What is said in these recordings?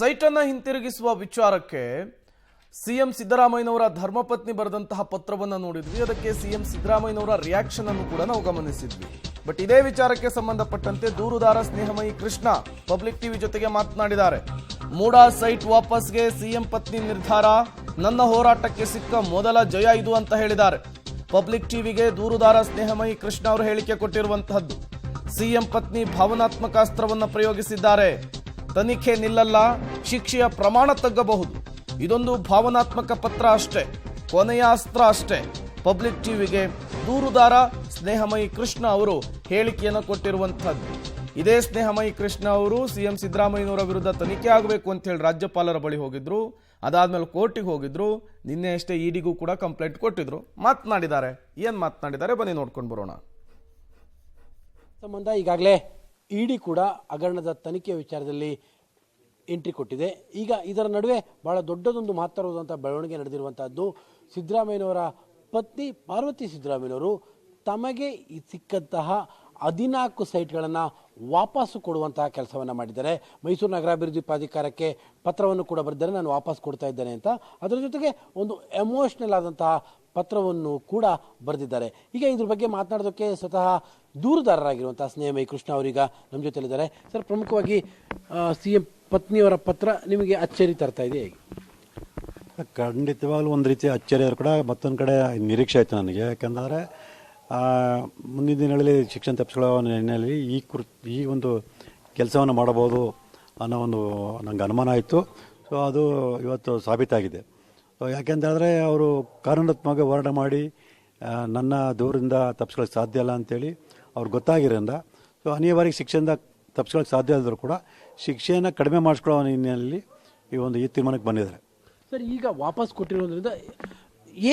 ಸೈಟನ್ನು ಹಿಂತಿರುಗಿಸುವ ವಿಚಾರಕ್ಕೆ ಸಿಎಂ ಸಿದ್ದರಾಮಯ್ಯನವರ ಧರ್ಮಪತ್ನಿ ಬರೆದಂತಹ ಪತ್ರವನ್ನು ನೋಡಿದ್ವಿ. ಅದಕ್ಕೆ ಸಿಎಂ ಸಿದ್ದರಾಮಯ್ಯನವರ ರಿಯಾಕ್ಷನ್ ಅನ್ನು ಕೂಡ ನಾವು ಗಮನಿಸಿದ್ವಿ. ಬಟ್ ಇದೇ ವಿಚಾರಕ್ಕೆ ಸಂಬಂಧಪಟ್ಟಂತೆ ದೂರುದಾರ ಸ್ನೇಹಮಯಿ ಕೃಷ್ಣ ಪಬ್ಲಿಕ್ ಟಿವಿ ಜೊತೆಗೆ ಮಾತನಾಡಿದ್ದಾರೆ. ಮೂಡಾ ಸೈಟ್ ವಾಪಸ್ಗೆ ಸಿಎಂ ಪತ್ನಿ ನಿರ್ಧಾರ, ನನ್ನ ಹೋರಾಟಕ್ಕೆ ಸಿಕ್ಕ ಮೊದಲ ಜಯ ಇದು ಅಂತ ಹೇಳಿದ್ದಾರೆ. ಪಬ್ಲಿಕ್ ಟಿವಿಗೆ ದೂರುದಾರ ಸ್ನೇಹಮಯಿ ಕೃಷ್ಣ ಅವರು ಹೇಳಿಕೆ ಕೊಟ್ಟಿರುವಂತಹದ್ದು. ಸಿಎಂ ಪತ್ನಿ ಭಾವನಾತ್ಮಕ ಅಸ್ತ್ರವನ್ನು ಪ್ರಯೋಗಿಸಿದ್ದಾರೆ. ತನಿಖೆ ನಿಲ್ಲಲ್ಲ, ಶಿಕ್ಷೆಯ ಪ್ರಮಾಣ ತಗ್ಗಬಹುದು. ಇದೊಂದು ಭಾವನಾತ್ಮಕ ಪತ್ರ ಅಷ್ಟೇ, ಕೊನೆಯ ಅಸ್ತ್ರ ಅಷ್ಟೇ. ಪಬ್ಲಿಕ್ ಟಿವಿಗೆ ದೂರುದಾರ ಸ್ನೇಹಮಯಿ ಕೃಷ್ಣ ಅವರು ಹೇಳಿಕೆಯನ್ನು ಕೊಟ್ಟಿರುವಂತಹದ್ದು. ಇದೇ ಸ್ನೇಹಮಯಿ ಕೃಷ್ಣ ಅವರು ಸಿಎಂ ಸಿದ್ದರಾಮಯ್ಯನವರ ವಿರುದ್ಧ ತನಿಖೆ ಆಗಬೇಕು ಅಂತ ಹೇಳಿ ರಾಜ್ಯಪಾಲರ ಬಳಿ ಹೋಗಿದ್ರು. ಅದಾದ್ಮೇಲೆ ಕೋರ್ಟಿಗೆ ಹೋಗಿದ್ರು. ನಿನ್ನೆ ಅಷ್ಟೇ ಇಡಿಗೂ ಕೂಡ ಕಂಪ್ಲೇಂಟ್ ಕೊಟ್ಟಿದ್ರು. ಮಾತನಾಡಿದ್ದಾರೆ. ಏನ್ ಮಾತನಾಡಿದ್ದಾರೆ ಬನ್ನಿ ನೋಡ್ಕೊಂಡು ಬರೋಣ. ಸಂಬಂಧ ಈಗಾಗಲೇ ಇಡಿ ಕೂಡ ಹಗರಣದ ತನಿಖೆ ವಿಚಾರದಲ್ಲಿ ಎಂಟ್ರಿ ಕೊಟ್ಟಿದೆ. ಈಗ ಇದರ ನಡುವೆ ಬಹಳ ದೊಡ್ಡದೊಂದು ಮಹತ್ತರವಾದಂಥ ಬೆಳವಣಿಗೆ ನಡೆದಿರುವಂತಹದ್ದು. ಸಿದ್ದರಾಮಯ್ಯನವರ ಪತ್ನಿ ಪಾರ್ವತಿ ಸಿದ್ದರಾಮಯ್ಯನವರು ತಮಗೆ ಸಿಕ್ಕಂತಹ 14 ಸೈಟ್ಗಳನ್ನು ವಾಪಸ್ಸು ಕೊಡುವಂತಹ ಕೆಲಸವನ್ನು ಮಾಡಿದ್ದಾರೆ. ಮೈಸೂರು ನಗರಾಭಿವೃದ್ಧಿ ಪ್ರಾಧಿಕಾರಕ್ಕೆ ಪತ್ರವನ್ನು ಕೂಡ ಬರೆದಿದ್ದಾರೆ, ನಾನು ವಾಪಸ್ ಕೊಡ್ತಾ ಇದ್ದೇನೆ ಅಂತ. ಅದರ ಜೊತೆಗೆ ಒಂದು ಎಮೋಷನಲ್ ಆದಂತಹ ಪತ್ರವನ್ನು ಕೂಡ ಬರೆದಿದ್ದಾರೆ. ಈಗ ಇದ್ರ ಬಗ್ಗೆ ಮಾತನಾಡೋದಕ್ಕೆ ಸ್ವತಃ ದೂರುದಾರರಾಗಿರುವಂತಹ ಸ್ನೇಹಮಯಿ ಕೃಷ್ಣ ಅವರೀಗ ನಮ್ಮ ಜೊತೆಲಿದ್ದಾರೆ. ಸರ್, ಪ್ರಮುಖವಾಗಿ ಸಿಎಂ ಪತ್ನಿಯವರ ಪತ್ರ ನಿಮಗೆ ಅಚ್ಚರಿ ತರ್ತಾ ಇದೆ ಹೇಗೆ? ಖಂಡಿತವಾಗ್ಲೂ ಒಂದು ರೀತಿಯ ಅಚ್ಚರಿ ಕೂಡ, ಮತ್ತೊಂದು ಕಡೆ ನಿರೀಕ್ಷೆ ಆಯಿತು ನನಗೆ. ಯಾಕಂದರೆ ಮುಂದಿನ ದಿನಗಳಲ್ಲಿ ಶಿಕ್ಷಣ ತಪ್ಪಿಸ್ಕೊಳ್ಳೋ ಹಿನ್ನೆಲೆಯಲ್ಲಿ ಈ ಒಂದು ಕೆಲಸವನ್ನು ಮಾಡಬಹುದು ಅನ್ನೋ ಒಂದು ನನಗೆ ಅನುಮಾನ ಆಯಿತು. ಸೊ ಅದು ಇವತ್ತು ಸಾಬೀತಾಗಿದೆ. ಯಾಕೆಂತಂದರೆ ಅವರು ಕಾನೂನಾತ್ಮಕ ಹೋರಾಟ ಮಾಡಿ ನನ್ನ ದೂರದಿಂದ ತಪ್ಪಿಸ್ಕೊಳ್ಳೋಕ್ಕೆ ಸಾಧ್ಯ ಇಲ್ಲ ಅಂತೇಳಿ ಅವ್ರಿಗೆ ಗೊತ್ತಾಗಿರೋದ್ರಿಂದ ಸೊ ಅನಿವಾರ್ಯ ಶಿಕ್ಷೆಯಿಂದ ತಪ್ಪಿಸ್ಕೊಳ್ಳೋಕ್ಕೆ ಸಾಧ್ಯ ಇದ್ದರೂ ಕೂಡ ಶಿಕ್ಷೆಯನ್ನು ಕಡಿಮೆ ಮಾಡಿಸ್ಕೊಳ್ಳೋ ಹಿನ್ನೆಲೆಯಲ್ಲಿ ಈ ತೀರ್ಮಾನಕ್ಕೆ ಬಂದಿದ್ದಾರೆ. ಸರ್, ಈಗ ವಾಪಸ್ ಕೊಟ್ಟಿರೋದ್ರಿಂದ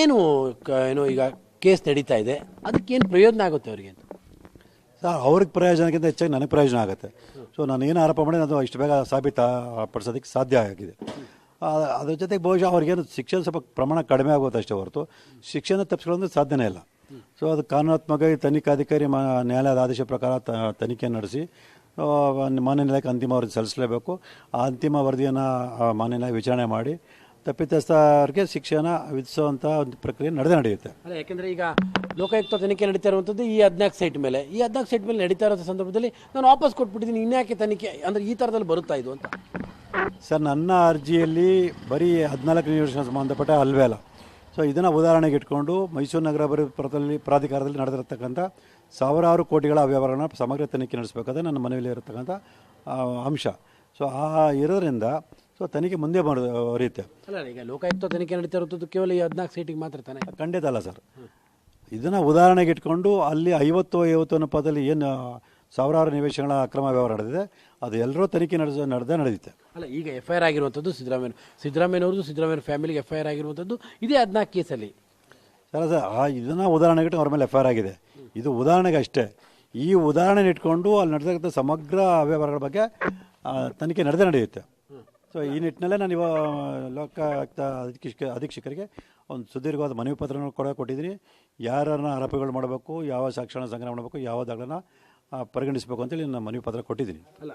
ಏನು ಈಗ ಕೇಸ್ ನಡೀತಾ ಇದೆ, ಅದಕ್ಕೇನು ಪ್ರಯೋಜನ ಆಗುತ್ತೆ ಅವರಿಗೆ ಅಂತ? ಸರ್, ಅವ್ರಿಗೆ ಪ್ರಯೋಜನಕ್ಕಿಂತ ಹೆಚ್ಚಾಗಿ ನನಗೆ ಪ್ರಯೋಜನ ಆಗುತ್ತೆ. ಸೊ ನಾನು ಏನು ಆರೋಪ ಮಾಡಿ ಅದು ಇಷ್ಟು ಬೇಗ ಸಾಬೀತುಪಡಿಸೋದಕ್ಕೆ ಸಾಧ್ಯ ಆಗಿದೆ. ಅದ್ರ ಜೊತೆಗೆ ಬಹುಶಃ ಅವ್ರಿಗೇನು ಶಿಕ್ಷಣ ಸ್ವಲ್ಪ ಪ್ರಮಾಣ ಕಡಿಮೆ ಆಗುತ್ತೆ ಅಷ್ಟೇ ಹೊರತು ಶಿಕ್ಷಣ ತಪ್ಪಿಸ್ಕೊಳ್ಳೋದು ಸಾಧ್ಯನೇ ಇಲ್ಲ. ಸೊ ಅದು ಕಾನೂನಾತ್ಮಕವಾಗಿ ತನಿಖಾಧಿಕಾರಿ ನ್ಯಾಯಾಲಯದ ಆದೇಶ ಪ್ರಕಾರ ತನಿಖೆ ನಡೆಸಿ ಮಾನ್ಯ ನ್ಯಾಯಾಲಯಕ್ಕೆ ಅಂತಿಮ ವರದಿ ಸಲ್ಲಿಸಲೇಬೇಕು. ಆ ಅಂತಿಮ ವರದಿಯನ್ನು ಮಾನ್ಯ ನ್ಯಾಯಾಲಯ ವಿಚಾರಣೆ ಮಾಡಿ ತಪ್ಪಿತಸ್ಥರಿಗೆ ಶಿಕ್ಷೆಯನ್ನು ವಿಧಿಸುವಂಥ ಒಂದು ಪ್ರಕ್ರಿಯೆ ನಡೆಯುತ್ತೆ. ಅಲ್ಲ, ಯಾಕೆಂದರೆ ಈಗ ಲೋಕಾಯುಕ್ತ ತನಿಖೆ ನಡೀತಾ ಇರುವಂಥದ್ದು ಈ 14 ಸೈಟ್ ಮೇಲೆ. ಈ 14 ಸೈಟ್ ಮೇಲೆ ನಡೀತಾ ಇರೋ ಸಂದರ್ಭದಲ್ಲಿ ನಾನು ವಾಪಸ್ ಕೊಟ್ಬಿಟ್ಟಿದ್ದೀನಿ, ಇನ್ಯಾಕೆ ತನಿಖೆ ಅಂದರೆ ಈ ಥರದಲ್ಲಿ ಬರುತ್ತಾ ಇದು ಅಂತ? ಸರ್, ನನ್ನ ಅರ್ಜಿಯಲ್ಲಿ ಬರೀ 14 ನಿವೇಶನ ಸಂಬಂಧಪಟ್ಟ ಅಲ್ವೇ ಅಲ್ಲ. ಸೊ ಇದನ್ನು ಉದಾಹರಣೆಗೆ ಇಟ್ಕೊಂಡು ಮೈಸೂರು ನಗರಾಭಿವೃದ್ಧಿ ಪ್ರಾಧಿಕಾರದಲ್ಲಿ ನಡೆದಿರತಕ್ಕಂಥ ಸಾವಿರಾರು ಕೋಟಿಗಳ ಅವ್ಯವಹಾರನ ಸಮಗ್ರ ತನಿಖೆ ನಡೆಸಬೇಕಾದ್ರೆ ನನ್ನ ಮನವಿಯಲ್ಲಿ ಇರತಕ್ಕಂಥ ಅಂಶ. ಸೊ ಇರೋದ್ರಿಂದ ಸೊ ತನಿಖೆ ಮುಂದೆ ಬರೆಯುತ್ತೆ. ಅಲ್ಲ, ಈಗ ಲೋಕಾಯುಕ್ತ ತನಿಖೆ ನಡೀತಾ ಇರುವಂಥದ್ದು ಕೇವಲ ಈ 14 ಸೀಟಿಗೆ ಮಾತ್ರ ತಾನೆ? ಖಂಡಿತ ಅಲ್ಲ ಸರ್. ಇದನ್ನು ಉದಾಹರಣೆಗೆ ಇಟ್ಕೊಂಡು ಅಲ್ಲಿ 50 ಅನುಪಾತದಲ್ಲಿ ಏನು ಸಾವಿರಾರು ನಿವೇಶನಗಳ ಅಕ್ರಮ ವ್ಯವಹಾರ ನಡೆದಿದೆ, ಅದು ಎಲ್ಲರೂ ತನಿಖೆ ನಡೆಯುತ್ತೆ. ಅಲ್ಲ, ಈಗ FIR ಆಗಿರುವಂಥದ್ದು ಸಿದ್ದರಾಮಯ್ಯನವ್ರದ್ದು, ಸಿದ್ದರಾಮಯ್ಯ ಫ್ಯಾಮಿಲಿಗೆ FIR ಆಗಿರುವಂಥದ್ದು ಇದೇ 14 ಕೇಸಲ್ಲಿ. ಸರ್, ಇದನ್ನು ಉದಾಹರಣೆಗೆ ಇಟ್ಟು ಅವ್ರ ಮೇಲೆ FIR ಆಗಿದೆ. ಇದು ಉದಾಹರಣೆಗೆ ಅಷ್ಟೇ. ಈ ಉದಾಹರಣೆ ಇಟ್ಕೊಂಡು ಅಲ್ಲಿ ನಡೆದಕ್ಕಂಥ ಸಮಗ್ರ ಅವ್ಯವಹಾರಗಳ ಬಗ್ಗೆ ತನಿಖೆ ನಡೆಯುತ್ತೆ. ಸೊ ಈ ನಿಟ್ಟಿನಲ್ಲೇ ನಾನು ಲೋಕಾಯುಕ್ತ ಅಧೀಕ್ಷಕರಿಗೆ ಒಂದು ಸುದೀರ್ಘವಾದ ಮನವಿ ಪತ್ರವನ್ನು ಕೊಟ್ಟಿದ್ದೀನಿ. ಯಾರನ್ನ ಆರೋಪಿಗಳು ಮಾಡಬೇಕು, ಯಾವ ಸಾಕ್ಷ್ಯನ ಸಂಗ್ರಹ ಮಾಡಬೇಕು, ಯಾವ ದಾಖಲೆನ ಪರಿಗಣಿಸಬೇಕು ಅಂತೇಳಿ ನಾನು ಮನವಿ ಪತ್ರ ಕೊಟ್ಟಿದ್ದೀನಿ. ಅಲ್ಲ,